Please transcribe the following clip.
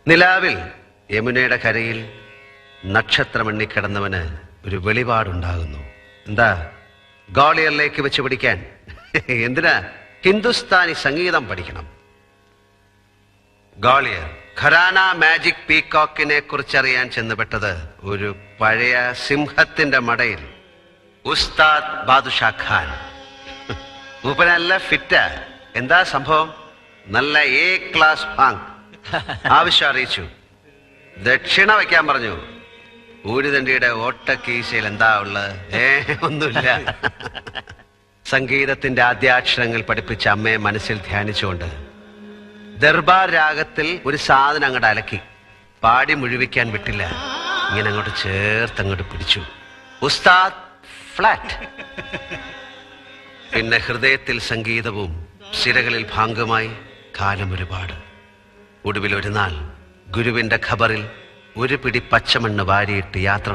നിലാവിൽ യമുനയുടെ കരയിൽ നക്ഷത്രമെണ്ണി കിടന്നവന് ഒരു വെളിപാടുണ്ടാകുന്നു. എന്താ? ഗ്വാളിയറിലേക്ക് വെച്ച് പിടിക്കാൻ. എന്തിനാ? ഹിന്ദുസ്ഥാനി സംഗീതം പഠിക്കണം. ഗ്വാളിയർ ഖരാന മാജിക് പീകോക്കിനെ കുറിച്ചറിയാൻ ചെന്നുപെട്ടത് ഒരു പഴയ സിംഹത്തിന്റെ മടയിൽ. ഉസ്താദ് ബാദുഷാ ഖാൻ. മൂപ്പനല്ല ഫിറ്റാ. എന്താ സംഭവം? നല്ല എ ക്ലാസ് ഭാങ്. ആവശ്യം അറിയിച്ചു. ദക്ഷിണ വയ്ക്കാൻ പറഞ്ഞു. ഊരുതണ്ടിയുടെ ഓട്ടക്കീശയിൽ എന്താ ഉള്ളത്? ഒന്നുമില്ല. സംഗീതത്തിന്റെ ആദ്യാക്ഷരങ്ങൾ പഠിപ്പിച്ച അമ്മയെ മനസ്സിൽ ധ്യാനിച്ചുകൊണ്ട് ദർബാർ രാഗത്തിൽ ഒരു സാധനം അങ്ങോട്ട് അലക്കി. പാടി മുഴുവിക്കാൻ വിട്ടില്ല. ഇങ്ങനെ അങ്ങോട്ട് ചേർത്തങ്ങോട്ട് പിടിച്ചു. ഉസ്താദ് ഫ്ലാറ്റ്. പിന്നെ ഹൃദയത്തിൽ സംഗീതവും സിരകളിൽ ഭാംഗമായി കാലം ഒരുപാട്. ഒടുവിൽ ഒരു നാൾ ഗുരുവിന്റെ ഖബറിൽ ഒരു പിടി പച്ചമണ്ണ് വാരിയിട്ട് യാത്ര